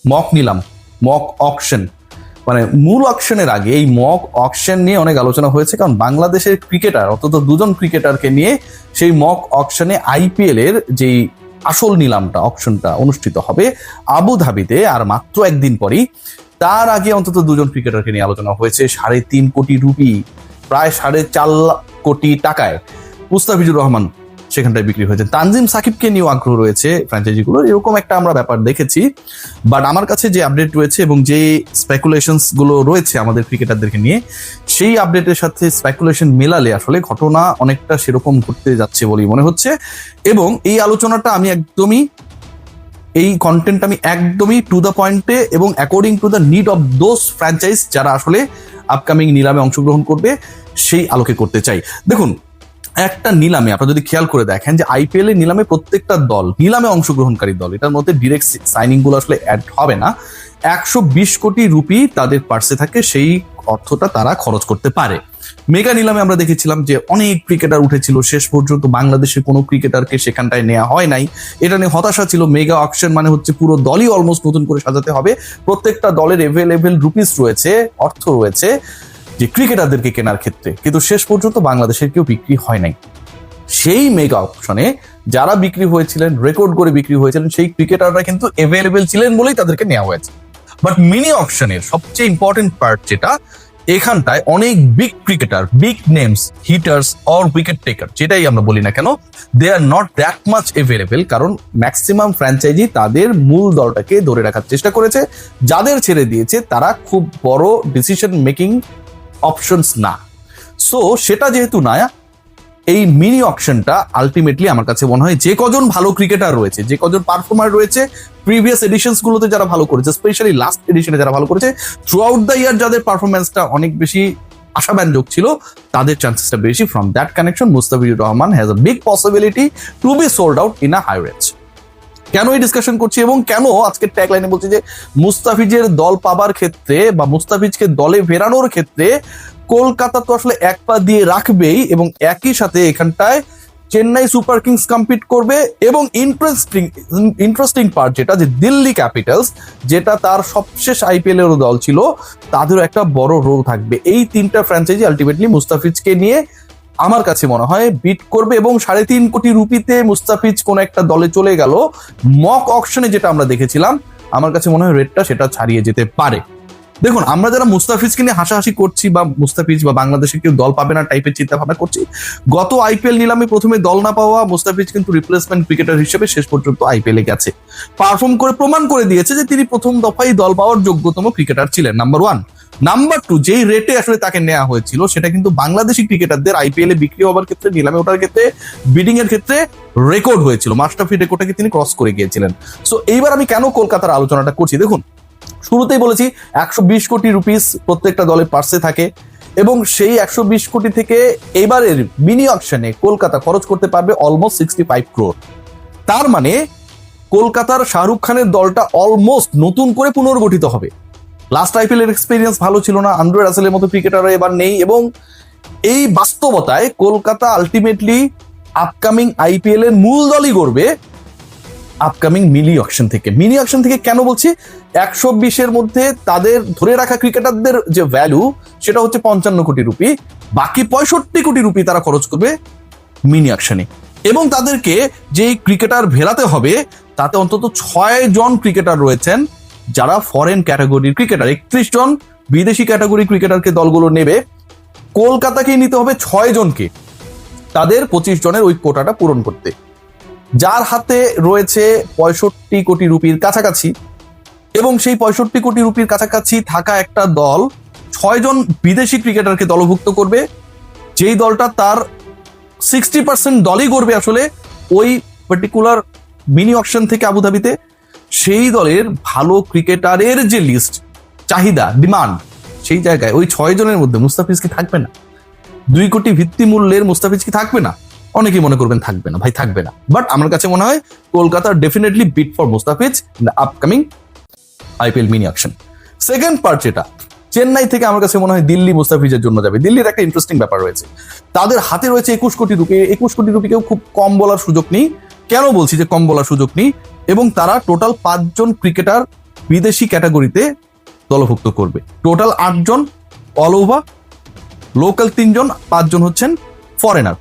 Mock নিলাম, mock auction, মানে মূল অকশনের আগে এই মক অকশন নিয়ে অনেক আলোচনা হয়েছে, কারণ বাংলাদেশের ক্রিকেটার অন্তত দুজন ক্রিকেটারকে নিয়ে সেই মক অকশনে আইপিএল এর যেই আসল নিলামটা অকশনটা অনুষ্ঠিত হবে আবুধাবিতে আর মাত্র একদিন পরেই। তার আগে অন্তত দুজন ক্রিকেটারকে নিয়ে আলোচনা হয়েছে 3.5 কোটি রুপি, প্রায় 4.5 কোটি টাকায় মুস্তাফিজুর রহমান সেখানটায় বিক্রি হয়েছে। তানজিম সাকিবকে নিয়েও আগ্রহ রয়েছে ফ্র্যাঞ্চাইজিগুলোর, এরকম একটা আমরা ব্যাপার দেখেছি। বাট আমার কাছে যে আপডেট রয়েছে এবং যে স্পেকুলেশনস গুলো রয়েছে আমাদের ক্রিকেটারদেরকে নিয়ে, সেই আপডেটের সাথে স্পেকুলেশন মেলালে আসলে ঘটনা অনেকটা সেরকম ঘটতে যাচ্ছে বলেই মনে হচ্ছে। এবং এই আলোচনাটা আমি এই কন্টেন্ট আমি একদমই টু দ্য পয়েন্টে এবং according to the need of those franchise যারা আসলে আপকামিং নিলামে অংশগ্রহণ করবে সেই আলোকে করতে চাই। দেখুন, একটা নিলামে আপনারা যদি খেয়াল করে দেখেন যে আইপিএল এর নিলামে প্রত্যেকটা দল, নিলামে অংশগ্রহণকারী দল, এটার মধ্যে ডিরেক্ট সাইনিং গুলো আসলে অ্যাড হবে না। 120 কোটি রুপি তাদের পার্সে থাকে, সেই অর্থটা তারা খরচ করতে পারে। মেগা নিলামে আমরা দেখেছিলাম যে অনেক ক্রিকেটার উঠেছিল, শেষ পর্যন্ত বাংলাদেশের কোনো ক্রিকেটারকে সেখানটায় নেওয়া হয় নাই। এটা নিয়ে হতাশা ছিল। মেগা অকশন মানে হচ্ছে পুরো দলই অলমোস্ট নতুন করে সাজাতে হবে, প্রত্যেকটা দলের এভেলেবেল রুপিস রয়েছে, অর্থ রয়েছে যে ক্রিকেটারদেরকে কেনার ক্ষেত্রে, কিন্তু শেষ পর্যন্ত বাংলাদেশের কেউ বিক্রি হয় নাই। সেই মেগা অপশনে যারা বিক্রি হয়েছিলেন, রেকর্ড করে বিক্রি হয়েছিলেন, সেই ক্রিকেটাররা কিন্তু এভেলেবেল ছিলেন বলেই তাদেরকে নেওয়া হয়েছে। বাট মিনি অকশনের সবচেয়ে ইম্পর্টেন্ট পার্ট যেটা, এখানটায় অনেক big cricketer, big names, hitters or wicket taker, যেটাই আমরা বলি না কেন, they are not that much available. কারণ ম্যাক্সিমাম ফ্র্যাঞ্চাইজি তাদের মূল দলটাকে ধরে রাখার চেষ্টা করেছে, যাদের ছেড়ে দিয়েছে তারা খুব বড় ডিসিশন মেকিং অপশনস না। সো সেটা যেহেতু না, এই মিনি অকশনটা আলটিমেটলি আমার কাছে মনে হয় যে কজন ভালো ক্রিকেটার রয়েছে, যে কজন পারফর্মার রয়েছে, প্রিভিয়াস এডিশনস গুলোতে যারা ভালো করেছে, স্পেশালি লাস্ট এডিশনে যারা ভালো করেছে, থ্রু আউট দ্য ইয়ার যাদের পারফরমেন্সটা অনেক বেশি আশাব্যঞ্জক ছিল, তাদের চান্সেসটা বেশি। From that connection Mustafizur Rahman has a big possibility to be sold out in a high range. কেন এই ডিসকাশন করছি এবং কেন আজকের ট্যাগলাইনে বলছি যে মুস্তাফিজের দল পাবার ক্ষেত্রে বা মুস্তাফিজকে দলে ফেরানোর ক্ষেত্রে কলকাতা তো আসলে এক পা দিয়ে রাখবেই, এবং একই সাথে এখানটায় চেন্নাই সুপার কিংস কম্পিট করবে, এবং ইন্টারেস্টিং পার্ট যেটা, যে দিল্লি ক্যাপিটালস, যেটা তার সবশেষ আইপিএল এর দল ছিল, তাদেরও একটা বড় রোল থাকবে। এই তিনটা ফ্র্যাঞ্চাইজি আলটিমেটলি মুস্তাফিজকে নিয়ে আমার কাছে মনে হয় বিট করবে, এবং 3.5 কোটি রুপিতে মুস্তাফিজ কোন একটা দলে চলে গেল মক অকশনে, যেটা আমরা দেখেছিলাম, আমার কাছে মনে হয় রেটটা সেটা ছাড়িয়ে যেতে পারে। দেখুন, আমরা যারা মুস্তাফিজকে নিয়ে হাসাহাসি করছি বা মুস্তাফিজ বা বাংলাদেশে কেউ দল পাবে না টাইপের চিন্তা ভাবনা করছি, গত আইপিএল নিলামে প্রথমে দল না পাওয়া মুস্তাফিজ কিন্তু রিপ্লেসমেন্ট ক্রিকেটার হিসেবে শেষ পর্যন্ত আইপিএল এ গেছে, পারফর্ম করে প্রমাণ করে দিয়েছে যে তিনি প্রথম দফায় দল পাওয়ার যোগ্যতম ক্রিকেটার ছিলেন, নাম্বার 1। নাম্বার 2, যেই রেটে আসলে তাকে নেওয়া হয়েছিল সেটা কিন্তু বাংলাদেশি ক্রিকেটারদের আইপিএল এ বিক্রি হওয়ার ক্ষেত্রে, নিলামে ওঠার ক্ষেত্রে, বিডিং এর ক্ষেত্রে রেকর্ড হয়েছিল, মাস্টারফি রেকর্ডটাকে তিনি ক্রস করে গিয়েছিলেন। সো এইবার আমি কেন কলকাতার আলোচনাটা করছি, দেখুন, শুরুতেই বলেছি 120 কোটি রুপিস প্রত্যেকটা দলের পার্সে থাকে, এবং সেই 120 কোটি থেকে এবারের মিনি অকশনে কলকাতা খরচ করতে পারবে অলমোস্ট 65 ক্রোর। তার মানে কলকাতার শাহরুখ খানের দলটা অলমোস্ট নতুন করে পুনর্গঠিত হবে। লাস্ট আইপিএল এর এক্সপিরিয়েন্স ভালো ছিল না, আন্দ্রে রাসেলের মতো ক্রিকেটাররা এবার নেই, এবং এই বাস্তবতায় কলকাতা আলটিমেটলি আপকামিং আইপিএল এর মূল দলই গড়বে আপকামিং মিনি অকশন থেকে। মিনি অকশন থেকে কেন বলছি, 120-এর মধ্যে তাদের ধরে রাখা ক্রিকেটারদের যে ভ্যালু সেটা হচ্ছে 55 কোটি রুপি, বাকি 65 কোটি রুপি তারা খরচ করবে মিনি অকশনে, এবং তাদেরকে যেই ক্রিকেটার ভেলাতে হবে তাতে অন্তত 6 জন ক্রিকেটার রয়েছেন যারা ফরেন ক্যাটাগরির ক্রিকেটার, 31 জন বিদেশি ক্যাটাগরি ক্রিকেটারকে দলগুলো নেবে। কলকাতাকেই নিতে হবে 6 জনকে তাদের 25 জনের ওই কোটাটা পূরণ করতে, যার হাতে রয়েছে 65 কোটি রুপির কাছাকাছি, এবং সেই 65 কোটি রুপির কাছাকাছি থাকা একটা দল 6 জন বিদেশি ক্রিকেটারকে দলভুক্ত করবে, যেই দলটা তার 60% দলই করবে আসলে ওই পার্টিকুলার মিনি অকশন থেকে আবুধাবিতে। সেই দলের ভালো ক্রিকেটারের যে লিস্ট, চাহিদা, ডিমান্ড, সেই জায়গায় ওই 6 জনের মধ্যে মুস্তাফিজ কি থাকবে না? 2 কোটি ভিত্তি মূল্যের মুস্তাফিজ কি থাকবে না? অনেকেই মনে করবেন থাকবে না, ভাই থাকবে না, বাট আমার কাছে মনে হয় Kolkata definitely bid for Mustafiz in the upcoming IPL mini auction. Second part যেটা, চেন্নাই থেকে আমার কাছে মনে হয় দিল্লি মুস্তাফিজের জন্য যাবে। দিল্লির একটা ইন্টারেস্টিং ব্যাপার রয়েছে, তাদের হাতে রয়েছে 21 কোটি রুপি। 21 কোটি রুপিকেও খুব কম বলার সুযোগ নেই। কেন বলছি যে কম বলার সুযোগ নেই, এবং তারা টোটাল 5 জন ক্রিকেটার বিদেশি ক্যাটাগরিতে দলভুক্ত করবে। টোটাল 8 জন অল ওভার, লোকাল 3 জন, 5 জন হচ্ছেন ফরেনার।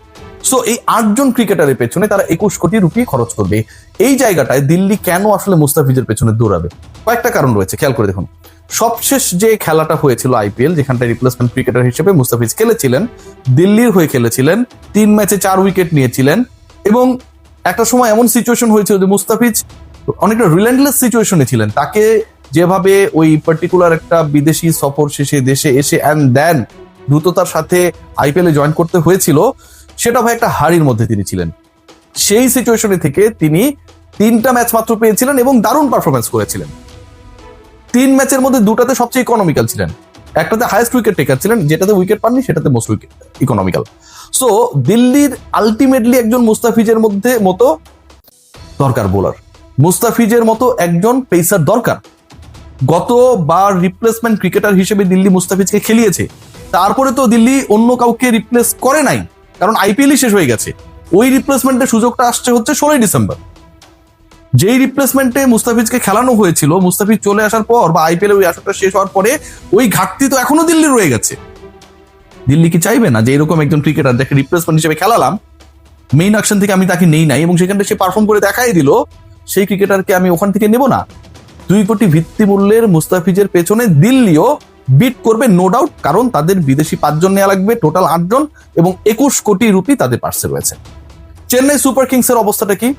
সো এই 8 জন ক্রিকেটারের পেছনে তারা 21 কোটি রুপি খরচ করবে। এই জায়গাটায় দিল্লি কেন আসলে মুস্তাফিজের পেছনে দৌড়াবে? কয়েকটা কারণ রয়েছে, খেয়াল করে দেখুন। সবশেষ যে খেলাটা হয়েছিল আইপিএল, যেখানটায় রিপ্লেসমেন্ট ক্রিকেটার হিসেবে মুস্তাফিজ খেলেছিলেন, দিল্লির হয়ে খেলেছিলেন, 3 ম্যাচে 4 উইকেট নিয়েছিলেন এবং একটা সময় এমন সিচুয়েশন হয়েছিল যে মুস্তাফিজ অনেকটা রিল্যান্ডলেস সিচুয়েশনে ছিলেন। তাকে যেভাবে ওই পার্টিকুলার একটা বিদেশি সফর শেষে দেশে এসে অ্যান্ড দেন দ্রুততার সাথে আইপিএল এ জয়েন করতে হয়েছিল, সেটা ভাই একটা হাড়ির মধ্যে তিনি ছিলেন। সেই সিচুয়েশনে থেকে তিনি 3টা ম্যাচ মাত্র পেয়েছিলেন এবং দারুণ পারফরমেন্স করেছিলেন। 3 ম্যাচের মধ্যে 2টাতে সবচেয়ে ইকোনমিক্যাল ছিলেন, একটাতে হাইয়েস্ট উইকেট টেকার ছিলেন, যেটাতে উইকেট পাননি সেটাতে মোস্ট উইকেট ইকোনমিক্যাল। সো দিল্লির আলটিমেটলি একজন মুস্তাফিজের মধ্যে মতো দরকার বোলার, মুস্তাফিজের মতো একজন পেসার দরকার। গতবার রিপ্লেসমেন্ট ক্রিকেটার হিসেবে দিল্লি মুস্তাফিজকে খেলিয়েছে, তারপরে তো দিল্লি অন্য কাউকে রিপ্লেস করে নাই, কারণ আইপিএলই শেষ হয়ে গেছে। ওই রিপ্লেসমেন্টের সুযোগটা আসছে হচ্ছে 16ই ডিসেম্বর। যেই রিপ্লেসমেন্টে মুস্তাফিজকে খেলানো হয়েছিল, মুস্তাফিজ চলে আসার পর বা আইপিএল ওই আসরটা শেষ হওয়ার পরে ওই ঘাটতি তো এখনো দিল্লি রয়ে গেছে। দিল্লি কি চাইবে না যে এরকম একজন ক্রিকেটার যাকে রিপ্লেসমেন্ট হিসেবে খেলালাম, মেইন অকশন থেকে আমি তাকে নেই নাই এবং সেখানটা সে পারফর্ম করে দেখাই দিল, সেই ক্রিকেটারকে আমি ওখান থেকে নেব না? 2 কোটি ভিত্তি মূল্যের মুস্তাফিজের পেছনে দিল্লিও বিট করবে নো ডাউট, কারণ তাদের বিদেশি 5 জন নেওয়া লাগবে, টোটাল 8 জন, এবং 21 কোটি রুপি তাদের পার্সে রয়েছে। চেন্নাই সুপার কিংসের অবস্থাটা কি?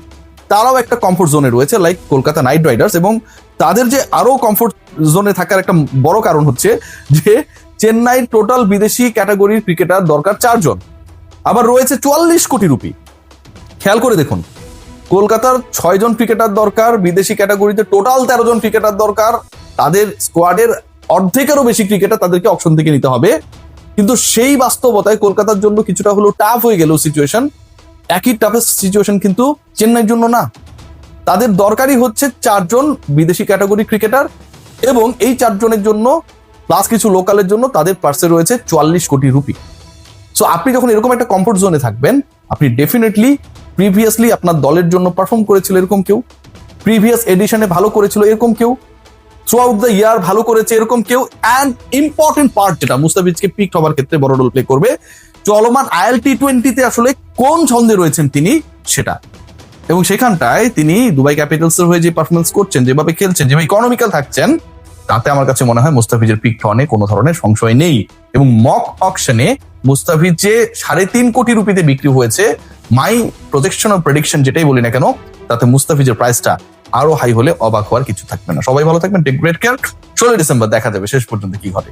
তারাও একটা কমফোর্ট জোনে রয়েছে লাইক কলকাতা নাইট রাইডার্স, এবং তাদের যে আরো কমফোর্ট জোনে থাকার একটা বড় কারণ হচ্ছে যে চেন্নাইয়ের টোটাল বিদেশি ক্যাটাগরির ক্রিকেটার দরকার 4 জন, আবার রয়েছে 44 কোটি রুপি। খেয়াল করে দেখুন, কলকাতার 6 জন ক্রিকেটার দরকার, বিদেশি ক্যাটাগরিতে টোটাল 13 জন ক্রিকেটার দরকার, তাদের স্কোয়াডের অর্ধেকেরও বেশি ক্রিকেটার তাদেরকে অকশন থেকে নিতে হবে। কিন্তু সেই বাস্তবতায় কলকাতার জন্য কিছুটা হলো টাফ হয়ে গেল সিচুয়েশন, একই টাফেস্ট সিচুয়েশন কিন্তু চেন্নাইয়ের জন্য না। তাদের দরকারই হচ্ছে 4 জন বিদেশি ক্যাটাগরি ক্রিকেটার, এবং এই 4 জনের জন্য প্লাস কিছু লোকালের জন্য তাদের পার্সে রয়েছে 44 কোটি রুপি। সো আপনি যখন এরকম একটা কমফোর্ট জোনে থাকবেন, আপনি ডেফিনেটলি প্রিভিয়াসলি আপনার দলের জন্য পারফর্ম করেছিল এরকম কেউ, প্রিভিয়াস এডিশনে ভালো করেছিল এরকম কেউ, থ্রু আউট দ্য ইয়ার ভালো করেছে এরকম কেউ, অ্যান্ড ইম্পর্টেন্ট পার্ট যেটা মুস্তাফিজকে পিক হবার ক্ষেত্রে বড় রোল প্লে করবে, চলমান আইএল টি20তে আসলে কোন ছন্দে রয়েছেন তিনি সেটা। এবং সেখানটায় তিনি দুবাই ক্যাপিটালসের হয়ে যে পারফরমেন্স করছেন, যেভাবে খেলছেন, যেভাবে ইকোনমিক্যাল থাকছেন, তাতে আমার কাছে মনে হয় মুস্তাফিজের পিক টনে কোনো ধরনের সংশয় নেই। এবং মক অকশনে মুস্তাফিজ যে 3.5 কোটি রুপিতে বিক্রি হয়েছে, মাই প্রজেকশন ও প্রেডিকশন যেটাই বলি না কেন, তাতে মুস্তাফিজের প্রাইসটা আরো হাই হলে অবাক হওয়ার কিছু থাকবে না। সবাই ভালো থাকবেন, টেক গ্রেট কেয়ার। 16 ডিসেম্বর দেখা যাবে শেষ পর্যন্ত কি ঘটে।